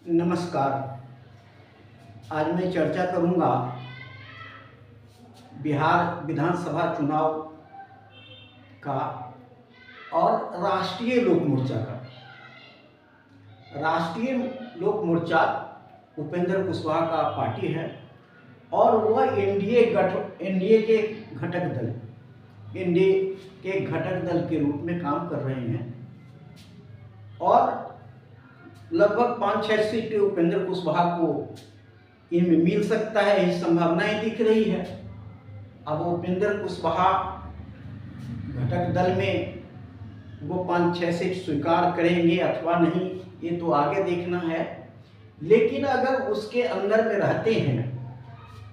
नमस्कार। आज मैं चर्चा करूंगा बिहार विधानसभा चुनाव का और राष्ट्रीय लोक मोर्चा का। राष्ट्रीय लोक मोर्चा उपेंद्र कुशवाहा का पार्टी है और वह एनडीए के घटक दल के रूप में काम कर रहे हैं और लगभग 5-6 सीटें उपेंद्र कुशवाहा को इनमें मिल सकता है, यही संभावनाएं दिख रही है। अब उपेंद्र कुशवाहा घटक दल में वो 5-6 सीट स्वीकार करेंगे अथवा नहीं, ये तो आगे देखना है। लेकिन अगर उसके अंदर में रहते हैं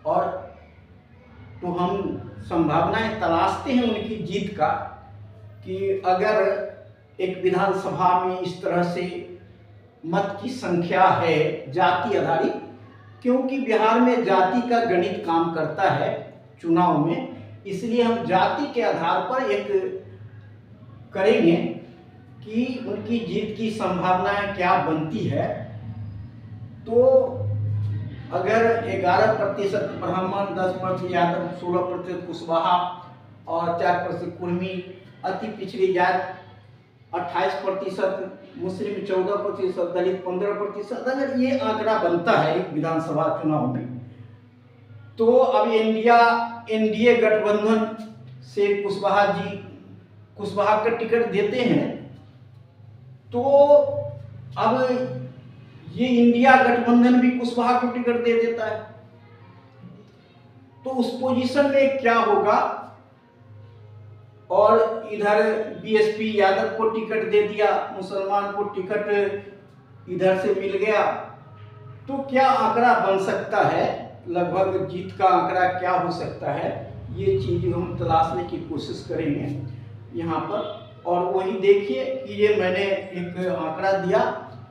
और तो हम संभावनाएं तलाशते हैं उनकी जीत का, कि अगर एक विधानसभा में इस तरह से मत की संख्या है जाति आधारित, क्योंकि बिहार में जाति का गणित काम करता है चुनाव में, इसलिए हम जाति के आधार पर एक करेंगे कि उनकी जीत की संभावनाएं क्या बनती है। तो अगर 11% ब्राह्मण, 10% यादव, 16% कुशवाहा और 4% कुर्मी, अति पिछड़ी जात 28%, मुस्लिम 14%, दलित 15%, अगर ये आंकड़ा बनता है विधानसभा चुनाव में, तो अब एनडीए गठबंधन से कुशवाहा का टिकट देते हैं, तो अब ये इंडिया गठबंधन भी कुशवाहा को टिकट दे देता है। तो उस पोजीशन में क्या होगा, और इधर बीएसपी यादव को टिकट दे दिया, मुसलमान को टिकट इधर से मिल गया, तो क्या आंकड़ा बन सकता है, लगभग जीत का आंकड़ा क्या हो सकता है, ये चीज हम तलाशने की कोशिश करेंगे यहाँ पर। और वही देखिए कि ये मैंने एक आंकड़ा दिया,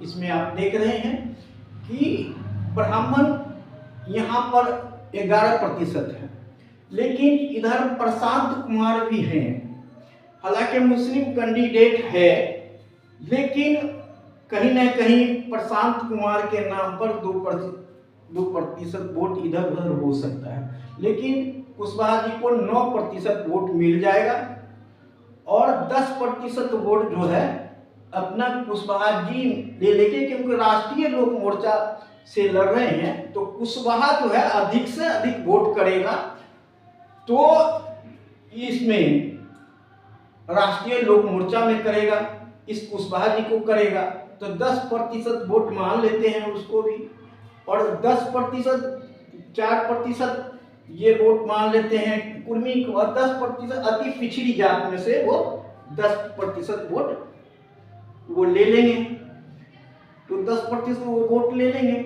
इसमें आप देख रहे हैं कि ब्राह्मण यहाँ पर 11% है, लेकिन इधर प्रशांत कुमार भी हैं। हालांकि मुस्लिम कैंडिडेट है, लेकिन कहीं ना कहीं प्रशांत कुमार के नाम पर 2% वोट इधर उधर हो सकता है, लेकिन कुशवाहा जी को 9% वोट मिल जाएगा और 10% वोट जो है अपना कुशवाहा जी ले लेंगे, क्योंकि राष्ट्रीय लोक मोर्चा से लड़ रहे हैं, तो कुशवाहा जो है अधिक से अधिक वोट करेगा, तो इसमें राष्ट्रीय लोक मोर्चा में करेगा, इस कुशवाहा जी को करेगा, तो 10% वोट मान लेते हैं उसको भी, और 10%, 4% ये वोट मान लेते हैं कुर्मी को, और 10% अति पिछड़ी जात में से वो 10% वोट वो ले लेंगे, तो 10% वो वोट ले लेंगे,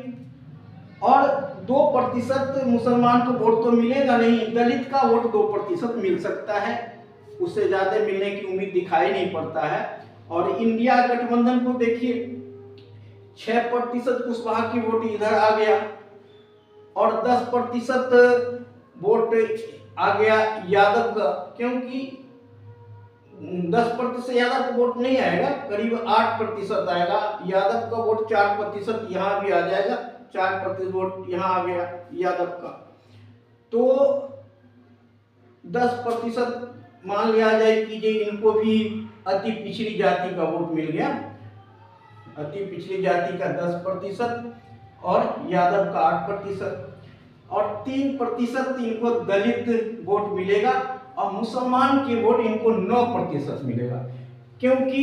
और 2% मुसलमान को वोट तो मिलेगा नहीं, दलित का वोट 2% मिल सकता है, उससे ज्यादा मिलने की उम्मीद दिखाई नहीं पड़ता है। और इंडिया गठबंधन को देखिए, 6% कुशवाहा की वोट इधर आ गया और 10% वोट आ गया यादव का, क्योंकि 10% से यादव का वोट नहीं आएगा, करीब 8% आएगा, यादव का वोट 4% यहाँ भी आ जाएगा, 4% वोट यहाँ आ गया यादव का, तो 10% मान लिया जाए कि इनको भी अति पिछड़ी जाति का वोट मिल गया, अति पिछड़ी जाति का 10% और यादव का 8%, और 3% इनको दलित वोट मिलेगा, और मुसलमान के वोट इनको 9% मिलेगा, क्योंकि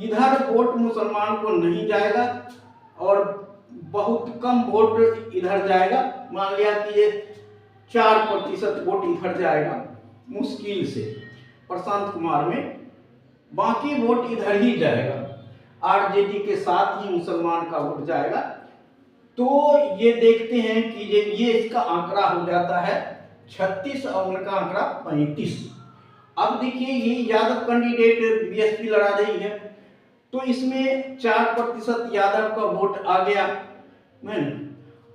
इधर वोट मुसलमान को नहीं जाएगा और बहुत कम वोट इधर जाएगा। मान लिया कि ये 4% वोट इधर जाएगा मुश्किल से प्रशांत कुमार में, बाकी वोट इधर ही जाएगा, आरजेडी के साथ ही मुसलमान का वोट जाएगा। तो ये देखते हैं कि ये इसका आंकड़ा हो जाता है 36 और उनका आंकड़ा 35। अब देखिए ये यादव कैंडिडेट बीएसपी लड़ा रही है, तो इसमें 4% यादव का वोट आ गया,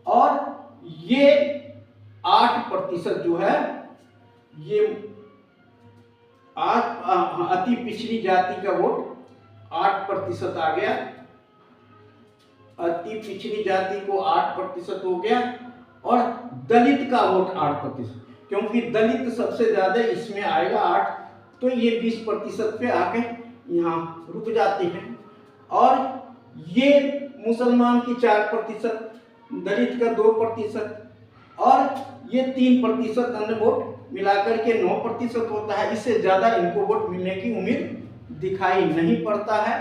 और ये 8% जो है ये अति पिछड़ी जाति का वोट 8% आ गया, अति पिछड़ी जाति को 8% हो गया, और दलित का वोट 8%, क्योंकि दलित सबसे ज्यादा इसमें आएगा 8, तो ये 20% पे आके यहाँ रुक जाते हैं। और ये मुसलमान की 4%, दलित का 2%, और ये 3% अन्य वोट मिलाकर के 9% होता है। इससे ज्यादा इनको वोट मिलने की उम्मीद दिखाई नहीं पड़ता है।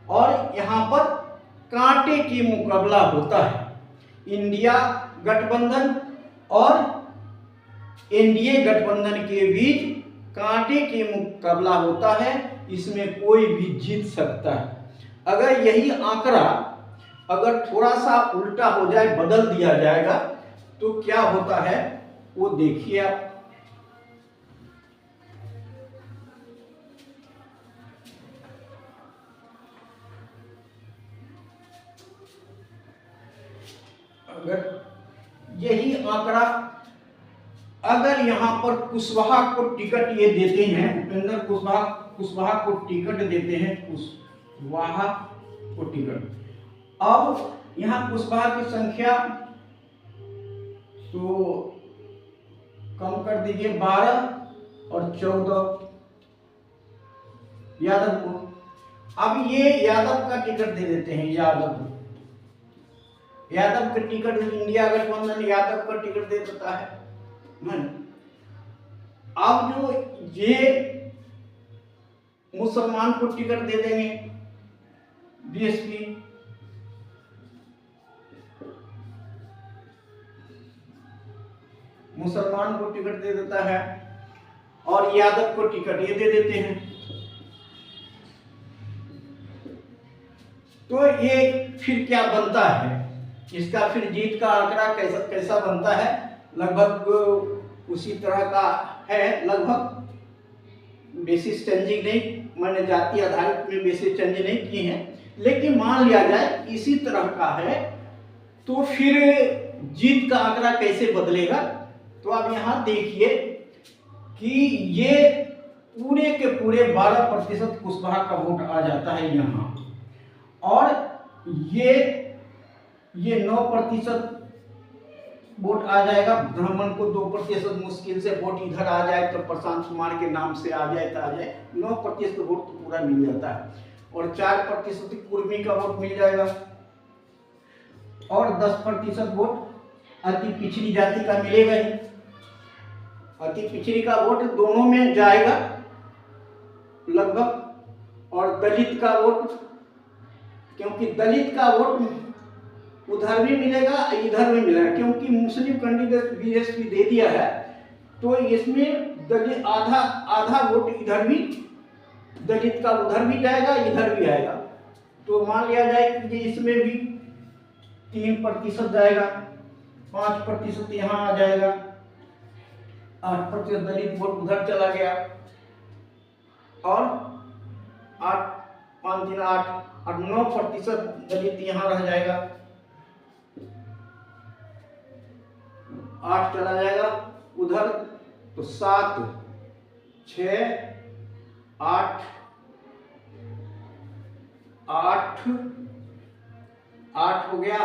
और यहाँ पर कांटे की मुकाबला होता है, इंडिया गठबंधन और एनडीए गठबंधन के बीच कांटे की मुकाबला होता है, इसमें कोई भी जीत सकता है। अगर यही आंकड़ा अगर थोड़ा सा उल्टा हो जाए, बदल दिया जाएगा, तो क्या होता है वो देखिए आप। अगर यही आंकड़ा अगर यहाँ पर कुशवाहा को टिकट ये देते हैं, उपेंद्र कुशवाहा को टिकट देते हैं, कुशवाहा को टिकट, अब यहाँ कुशवाहा की संख्या तो कम कर दीजिए, 12 और 14 यादव को। अब ये यादव का टिकट दे देते हैं, यादव का टिकट, इंडिया गठबंधन यादव का टिकट दे देता है। अब जो ये मुसलमान को टिकट दे देंगे, बीएसपी, मुसलमान को टिकट दे देता है, और यादव को टिकट ये दे देते हैं। तो ये फिर क्या बनता है, इसका फिर जीत का आंकड़ा कैसा बनता है, लगभग उसी तरह का है, लगभग बेसिस चेंजिंग नहीं, मैंने जाति आधारित में बेसिस चेंज नहीं की है, लेकिन मान लिया जाए इसी तरह का है, तो फिर जीत का आंकड़ा कैसे बदलेगा। तो अब यहाँ देखिए कि ये पूरे के पूरे 12% कुशवाहा का वोट आ जाता है यहाँ, और ये 9% वोट आ जाएगा। ब्राह्मण को 2% मुश्किल से वोट इधर आ जाए, तो प्रशांत कुमार के नाम से आ जाए तो आ जाए, 9% वोट तो पूरा मिल जाता है, और 4% कुर्मी का वोट मिल जाएगा, और 10% वोट अति पिछड़ी जाति का मिलेगा ही। अति पिछड़ी का वोट दोनों में जाएगा लगभग, और दलित का वोट, क्योंकि दलित का वोट उधर भी मिलेगा इधर भी मिलेगा, क्योंकि मुस्लिम कैंडिडेट बीएसपी दे दिया है, तो इसमें दलित आधा वोट इधर भी, दलित का उधर भी जाएगा इधर भी आएगा। तो मान लिया जाए कि इसमें भी 3% जाएगा, 5% यहाँ आ जाएगा, 8% दलित वोट उधर चला गया, और 8 5 3 8 और 9% दलित यहाँ रह जाएगा, 8 चला जाएगा उधर, तो 7 6 8 8 हो गया,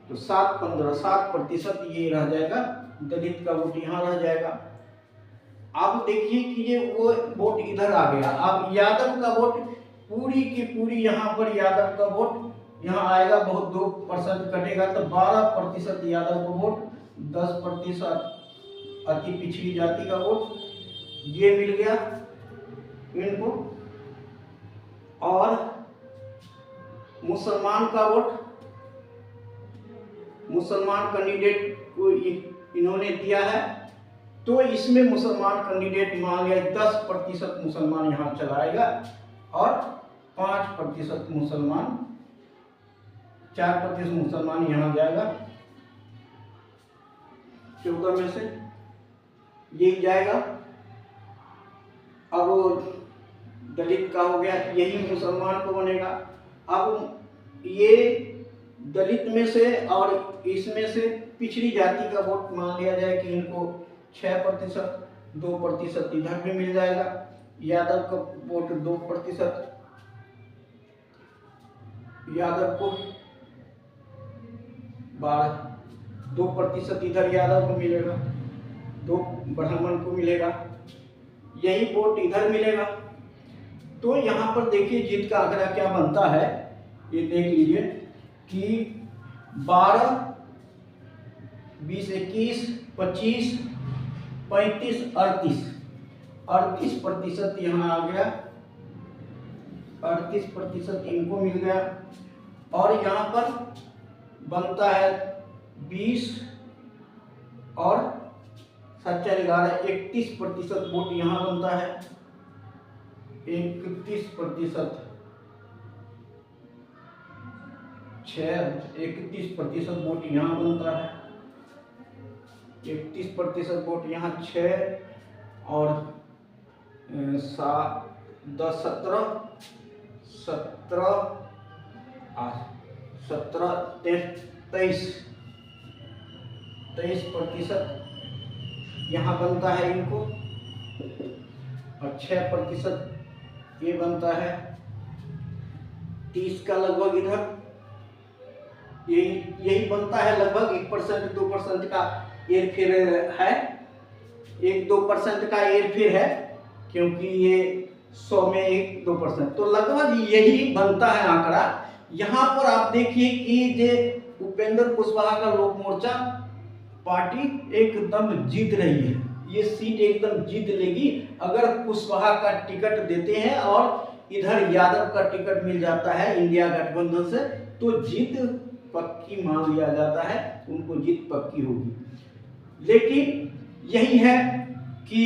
तो 7 15 7% ये रह जाएगा, दलित का वोट यहाँ रह जाएगा। अब देखिए कि ये वो वोट इधर आ गया, अब यादव का वोट पूरी की पूरी यहाँ पर यादव का वोट यहाँ आएगा, बहुत 2% कटेगा, तो 12% यादव का वोट, 10% अति पिछड़ी जाति का वोट ये मिल गया इनको, और मुसलमान का वोट, मुसलमान कैंडिडेट को इन्होंने दिया है, तो इसमें मुसलमान कैंडिडेट मान लिया 10% मुसलमान यहाँ चलाएगा, और 5% मुसलमान, 4% मुसलमान यहाँ जाएगा, 14 में से ये जाएगा। अब दलित का हो गया, यही मुसलमान को बनेगा। अब ये दलित में से और इसमें से पिछड़ी जाति का वोट मान लिया जाए कि इनको 6%, 2% इधर भी मिल जाएगा, यादव का वोट 2%, यादव को 2% इधर यादव को मिलेगा, 2 ब्राह्मण को मिलेगा, यही वोट इधर मिलेगा। तो यहाँ पर देखिए जीत का आंकड़ा क्या बनता है, ये देख लीजिए कि 12, 20, 21, 25, 35, 38% यहाँ आ गया, 38% इनको मिल गया। और यहाँ पर बनता है 20 और 7, 4, 11, 31% वोट यहाँ बनता है, 31%, 31% वोट यहाँ बनता है, 31% वोट यहाँ, 6 और 7, 10, 17, 23% यहाँ बनता है इनको, और 6% ये बनता है, 30 का लगभग इधर, यही बनता है लगभग 1%, 2% का हेरफेर है, 1-2% का हेरफेर है, क्योंकि ये 100 में 1-2%, तो लगभग यही बनता है आंकड़ा। यहाँ पर आप देखिए कि जो उपेंद्र कुशवाहा का लोक मोर्चा पार्टी एकदम जीत रही है, ये सीट एकदम जीत लेगी अगर कुशवाहा का टिकट देते हैं और इधर यादव का टिकट मिल जाता है इंडिया गठबंधन से, तो जीत पक्की मान लिया जाता है, उनको जीत पक्की होगी। लेकिन यही है कि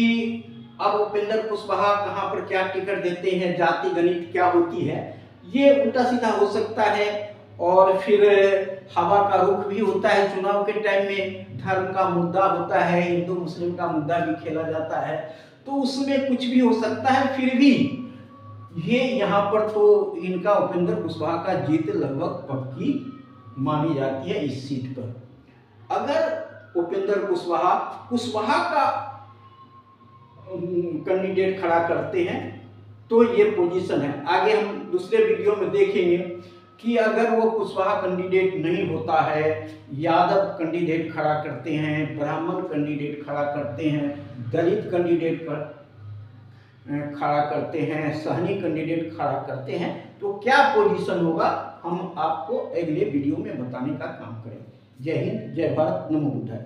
अब उपेंद्र कुशवाहा कहाँ पर क्या टिकट देते हैं, जाति गणित क्या होती है, ये उल्टा सीधा हो सकता है। और फिर हवा का रुख भी होता है चुनाव के टाइम में, धर्म का मुद्दा होता है, हिंदू मुस्लिम का मुद्दा भी खेला जाता है, तो उसमें कुछ भी हो सकता है। फिर भी ये यहाँ पर तो इनका उपेंद्र कुशवाहा का जीत लगभग पक्की मानी जाती है इस सीट पर। अगर उपेंद्र कुशवाहा का कैंडिडेट खड़ा करते हैं तो ये पोजीशन है। आगे हम दूसरे वीडियो में देखेंगे कि अगर वो कुशवाहा कैंडिडेट नहीं होता है, यादव कैंडिडेट खड़ा करते हैं, ब्राह्मण कैंडिडेट खड़ा करते हैं, दलित कैंडिडेट खड़ा करते हैं, सहनी कैंडिडेट खड़ा करते हैं, तो क्या पोजीशन होगा, हम आपको अगले वीडियो में बताने का काम करेंगे। जय हिंद, जय भारत, नमो बुद्धाय।